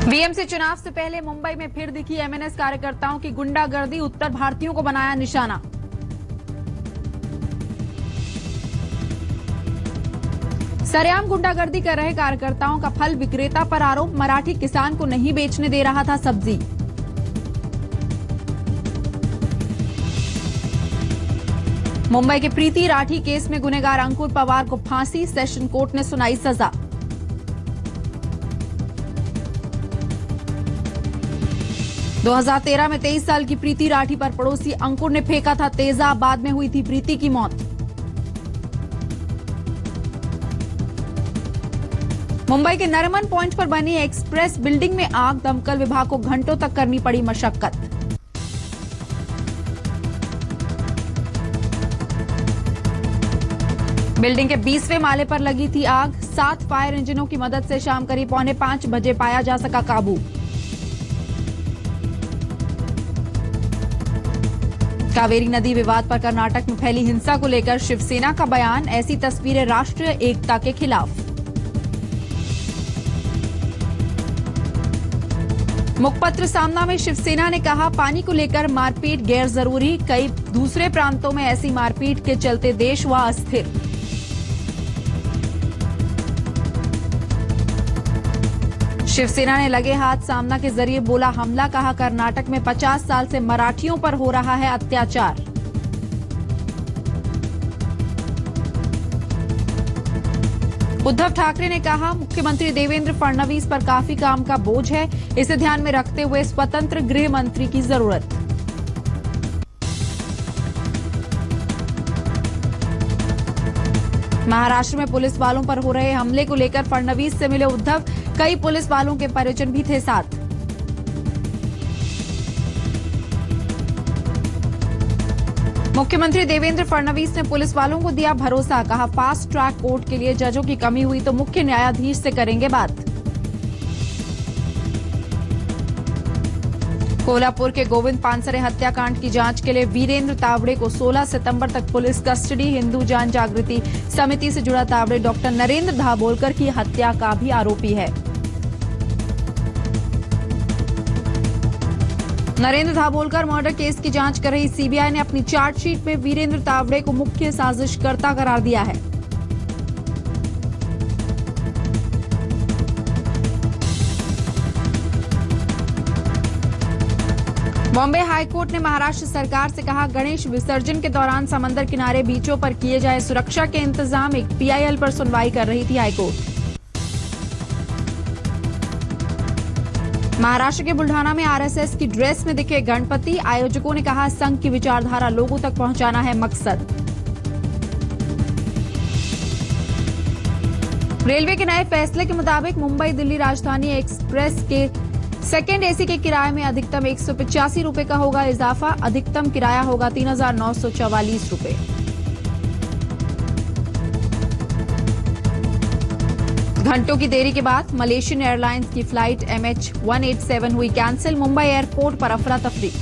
BMC चुनाव से पहले मुंबई में फिर दिखी एमएनएस कार्यकर्ताओं की गुंडागर्दी, उत्तर भारतीयों को बनाया निशाना। सरेआम गुंडागर्दी कर रहे कार्यकर्ताओं का फल विक्रेता पर आरोप, मराठी किसान को नहीं बेचने दे रहा था सब्जी। मुंबई के प्रीति राठी केस में गुनहगार अंकुर पवार को फांसी, सेशन कोर्ट ने सुनाई सजा। - 2013 में 23 साल की प्रीति राठी पर पड़ोसी अंकुर ने फेंका था तेजाब, बाद में हुई थी प्रीति की मौत। मुंबई के नरमन पॉइंट पर बनी एक्सप्रेस बिल्डिंग में आग, दमकल विभाग को घंटों तक करनी पड़ी मशक्कत। बिल्डिंग के 20वें माले पर लगी थी आग, 7 फायर इंजनों की मदद से शाम करीब 4:45 बजे पाया जा सका काबू। कावेरी नदी विवाद पर कर्नाटक में फैली हिंसा को लेकर शिवसेना का बयान, ऐसी तस्वीरें राष्ट्रीय एकता के खिलाफ। मुखपत्र सामना में शिवसेना ने कहा, पानी को लेकर मारपीट गैर जरूरी, कई दूसरे प्रांतों में ऐसी मारपीट के चलते देश हुआ अस्थिर। शिवसेना ने लगे हाथ सामना के जरिए बोला हमला, कहा कर्नाटक में 50 साल से मराठियों पर हो रहा है अत्याचार। उद्धव ठाकरे ने कहा, मुख्यमंत्री देवेंद्र फडणवीस पर काफी काम का बोझ है, इसे ध्यान में रखते हुए स्वतंत्र गृह मंत्री की जरूरत। महाराष्ट्र में पुलिस वालों पर हो रहे हमले को लेकर फडणवीस से मिले उद्धव, कई पुलिस वालों के परिजन भी थे साथ। मुख्यमंत्री देवेंद्र फडणवीस ने पुलिस वालों को दिया भरोसा, कहा फास्ट ट्रैक कोर्ट के लिए जजों की कमी हुई तो मुख्य न्यायाधीश से करेंगे बात। कोल्हापुर के गोविंद पानसरे हत्याकांड की जांच के लिए वीरेंद्र तावड़े को 16 सितंबर तक पुलिस कस्टडी। हिंदू जन जागृति समिति से जुड़ा तावड़े डॉक्टर नरेंद्र दाभोलकर की हत्या का भी आरोपी है। नरेंद्र दाभोलकर मर्डर केस की जांच कर रही सीबीआई ने अपनी चार्जशीट में वीरेंद्र तावड़े को मुख्य साजिशकर्ता करार दिया है। बॉम्बे हाईकोर्ट ने महाराष्ट्र सरकार से कहा, गणेश विसर्जन के दौरान समंदर किनारे बीचों पर किए जाए सुरक्षा के इंतजाम। एक पीआईएल पर सुनवाई कर रही थी हाईकोर्ट। महाराष्ट्र के बुल्ढाना में आरएसएस की ड्रेस में दिखे गणपति, आयोजकों ने कहा संघ की विचारधारा लोगों तक पहुंचाना है मकसद। रेलवे के नए फैसले के मुताबिक मुंबई दिल्ली राजधानी एक्सप्रेस के सेकेंड एसी के किराए में अधिकतम 185 रुपए का होगा इजाफा, अधिकतम किराया होगा 3,944 रुपए। घंटों की देरी के बाद मलेशियन एयरलाइंस की फ्लाइट MH187 हुई कैंसिल, मुंबई एयरपोर्ट पर अफरा तफरी।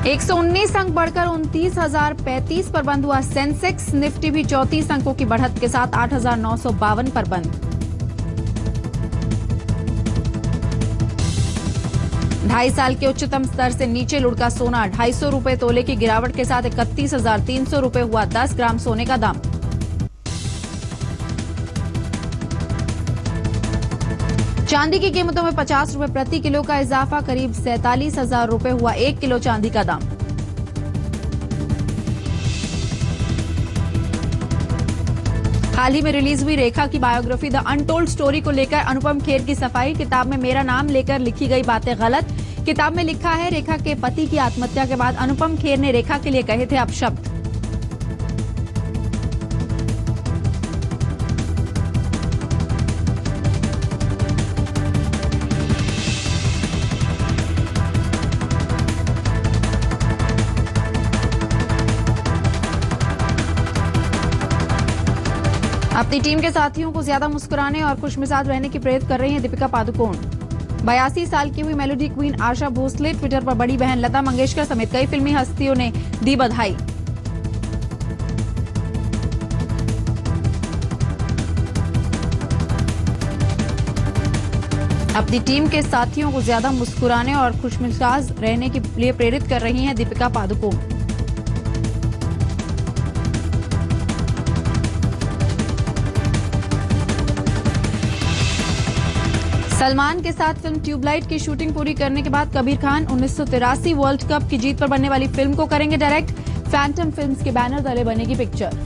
एक 119 अंक बढ़कर 29,035 पर बंद हुआ सेंसेक्स, निफ्टी भी 34 अंकों की बढ़त के साथ 8,952 पर बंद। 2.5 साल के उच्चतम स्तर से नीचे लुढ़का सोना, 250 रुपए तोले की गिरावट के साथ 31,300 रुपए हुआ 10 ग्राम सोने का दाम। चांदी की कीमतों में 50 रुपए प्रति किलो का इजाफा, करीब 47,000 रुपए हुआ 1 किलो चांदी का दाम। हाल ही में रिलीज हुई रेखा की बायोग्राफी द अनटोल्ड स्टोरी को लेकर अनुपम खेर की सफाई, किताब में मेरा नाम लेकर लिखी गई बातें गलत। किताब में लिखा है, रेखा के पति की आत्महत्या के बाद अनुपम खेर ने रेखा के लिए कहे थे अपशब्द। अपनी टीम के साथियों को ज्यादा मुस्कुराने और खुशमिजाज रहने की प्रेरित कर रही हैं दीपिका पादुकोण। 82 साल की हुई melody queen Asha Bhosle Twitter पर बड़ी बहन लता मंगेशकर समेत कई फिल्मी हस्तियों ने दी बधाई। अपनी टीम के साथियों को ज्यादा मुस्कुराने और खुशमिजाज रहने के लिए प्रेरित कर रही हैं दीपिका पादुकोण। सलमान के साथ फिल्म ट्यूबलाइट की शूटिंग पूरी करने के बाद कबीर खान 1983 वर्ल्ड कप की जीत पर बनने वाली फिल्म को करेंगे डायरेक्ट। फैंटम फिल्म्स के बैनर तले बनेगी पिक्चर।